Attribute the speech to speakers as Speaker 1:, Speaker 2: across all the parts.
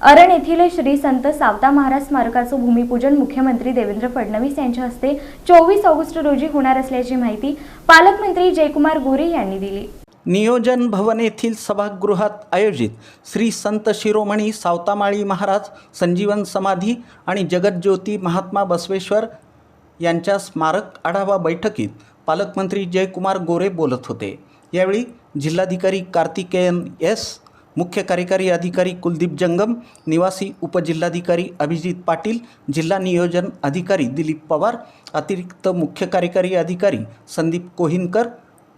Speaker 1: अरण येथील श्री संत सावता महाराज स्मारकाचं भूमिपूजन मुख्यमंत्री देवेंद्र फडणवीस यांच्या हस्ते 24 ऑगस्ट रोजी होणार असल्याची माहिती पालकमंत्री जयकुमार गोरे यांनी दिली।
Speaker 2: नियोजन भवन येथील सभागृहात आयोजित श्री संत शिरोमणी सावतामाळी महाराज संजीवन समाधी आणि जगज्योती महात्मा बसवेश्वर यांच्या स्मारक आढावा बैठकीत पालकमंत्री जयकुमार गोरे बोलत होते। यावेळी जिल्हाधिकारी कार्तिकेयन एस, मुख्य कार्यकारी अधिकारी कुलदीप जंगम, निवासी उपजिल्हाधिकारी अभिजित पाटील, जिल्हा नियोजन अधिकारी दिलीप पवार, अतिरिक्त मुख्य कार्यकारी अधिकारी संदीप कोहिनकर,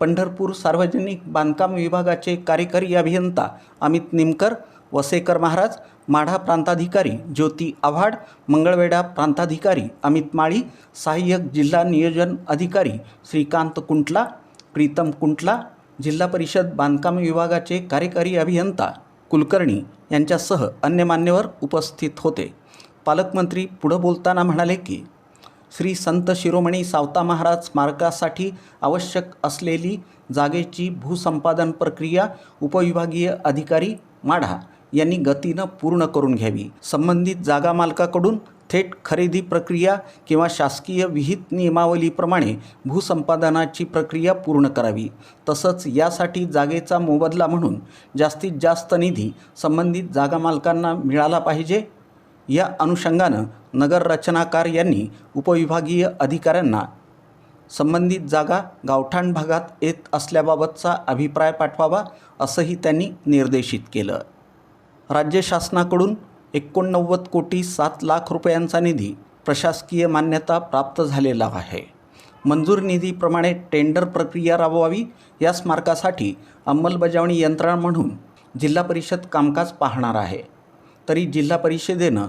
Speaker 2: पंढरपूर सार्वजनिक बांधकाम विभागाचे कार्यकारी अभियंता अमित निमकर, वसेकर महाराज, माढा प्रांताधिकारी ज्योती आव्हाड, मंगळवेढा प्रांताधिकारी अमित माळी, सहाय्यक जिल्हा नियोजन अधिकारी श्रीकांत कुंटला, प्रीतम कुंटला, जिल्हा परिषद बांधकाम विभागाचे कार्यकारी अभियंता कुलकर्णी यांच्यासह अन्य मान्यवर उपस्थित होते। पालकमंत्री पुढे बोलताना म्हणाले की श्री संत शिरोमणी सावता महाराज स्मारकासाठी आवश्यक असलेली जागेची भूसंपादन प्रक्रिया उपविभागीय अधिकारी माढा यांनी गतीनं पूर्ण करून घ्यावी। संबंधित जागा मालकाकडून थेट खरेदी प्रक्रिया किंवा शासकीय विहित नियमावलीप्रमाणे भूसंपादनाची प्रक्रिया पूर्ण करावी। तसंच यासाठी जागेचा मोबदला म्हणून जास्तीत जास्त निधी संबंधित जागा मालकांना मिळाला पाहिजे। या अनुषंगानं नगर रचनाकार यांनी उपविभागीय अधिकाऱ्यांना संबंधित जागा गावठाण भागात येत असल्याबाबतचा अभिप्राय पाठवावा असंही त्यांनी निर्देशित केलं। राज्य शासनाकडून 89,07,00,000 रुपयांचा निधी प्रशासकीय मान्यता प्राप्त झालेला आहे। मंजूर निधीप्रमाणे टेंडर प्रक्रिया राबवावी। या स्मारकासाठी अंमलबजावणी यंत्रणा म्हणून जिल्हा परिषद कामकाज पाहणार आहे। तरी जिल्हा परिषदेनं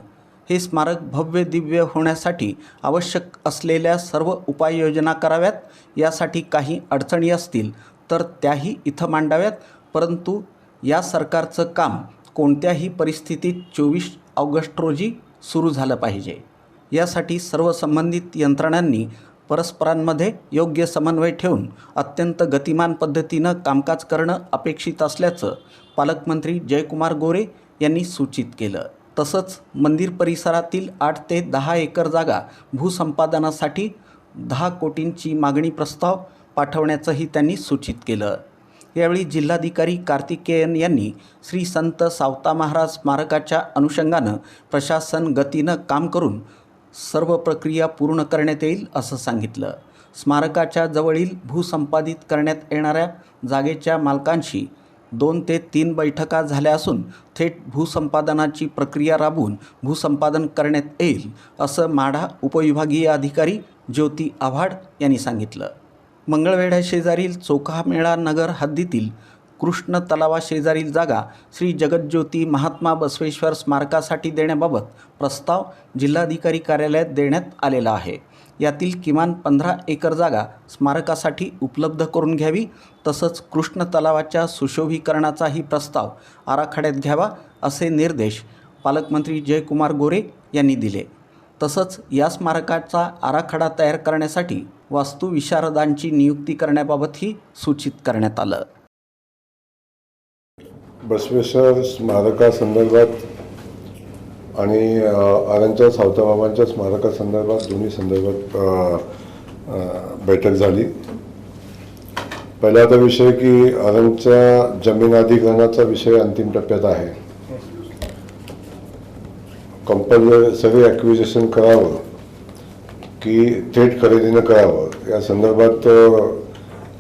Speaker 2: हे स्मारक भव्य दिव्य होण्यासाठी आवश्यक असलेल्या सर्व उपाययोजना कराव्यात। यासाठी काही अडचणी असतील तर त्याही इथं मांडाव्यात, परंतु या सरकारचं काम कोणत्याही परिस्थितीत 24 ऑगस्ट रोजी सुरू झालं पाहिजे। यासाठी सर्व संबंधित यंत्रणांनी परस्परांमध्ये योग्य समन्वय ठेवून अत्यंत गतिमान पद्धतीनं कामकाज करणं अपेक्षित असल्याचं पालकमंत्री जयकुमार गोरे यांनी सूचित केलं। तसंच मंदिर परिसरातील 8 ते 10 एकर जागा भूसंपादनासाठी 10 कोटींची मागणी प्रस्ताव पाठवण्याचंही त्यांनी सूचित केलं। यावेळी जिल्हाधिकारी कार्तिकेयन यांनी श्री संत सावता महाराज स्मारकाच्या अनुषंगानं प्रशासन गतीनं काम करून सर्व प्रक्रिया पूर्ण करण्यात येईल असं सांगितलं। स्मारकाच्या जवळील भूसंपादित करण्यात येणाऱ्या जागेच्या मालकांशी 2 ते 3 बैठका झाल्या असून थेट भूसंपादनाची प्रक्रिया राबवून भूसंपादन करण्यात येईल असं माढा उपविभागीय अधिकारी ज्योती आव्हाड यांनी सांगितलं। मंगळवेढा शेजारील चोखामेळा नगर हद्दीतील कृष्ण तलावाशेजारील जागा श्री जगज्योती महात्मा बसवेश्वर स्मारकासाठी देण्याबाबत प्रस्ताव जिल्हाधिकारी कार्यालयात देण्यात आलेला आहे। यातील किमान 15 एकर जागा स्मारकासाठी उपलब्ध करून घ्यावी। तसंच कृष्ण तलावाच्या सुशोभीकरणाचाही प्रस्ताव आराखड्यात घ्यावा असे निर्देश पालकमंत्री जयकुमार गोरे यांनी दिले। तसंच या स्मारकाचा आराखडा तयार करण्यासाठी वास्तुविशारदांची नियुक्ती करण्याबाबतही सूचित करण्यात आलं।
Speaker 3: बसवेश्वर स्मारकासंदर्भात आणि अरणच्या सावताबाबांच्या स्मारकासंदर्भात दोन्ही संदर्भात बैठक झाली। पहिला आता विषय की अरणच्या जमीन अधिग्रहणाचा विषय अंतिम टप्प्यात आहे। कंपल्सरी ॲक्विजिशन करावं की थेट खरेदीनं करावं या संदर्भात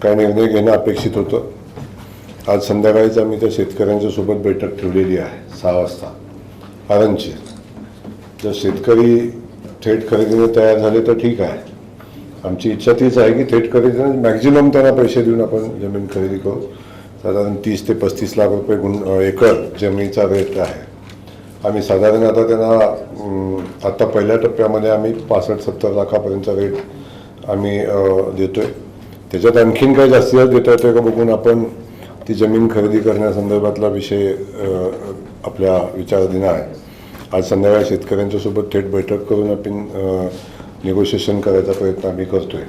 Speaker 3: काय निर्णय घेणं अपेक्षित होतं। आज संध्याकाळीच आम्ही त्या शेतकऱ्यांच्या सोबत बैठक ठेवलेली आहे 6 वाजता अरणची। जर शेतकरी थेट खरेदीने तयार झाले तर ठीक आहे। आमची इच्छा तीच आहे की थेट खरेदीने मॅक्झिमम त्यांना पैसे देऊन आपण जमीन खरेदी करू। साधारण 30 ते 35 लाख रुपये एकर जमिनीचा रेट आहे। आम्ही साधारण आता त्यांना आता पहिल्या टप्प्यामध्ये आम्ही 65-70 लाखापर्यंतचा रेट आम्ही देतो आहे। त्याच्यात आणखीन काही जास्तीत जास्त देता येतं का बघून आपण ती जमीन खरेदी करण्यासंदर्भातला विषय आपल्या विचाराधीन आहे। आज संध्याकाळी शेतकऱ्यांच्या सोबत थेट बैठक करून आपण निगोशिएशन करायचा प्रयत्न आम्ही करतो आहे।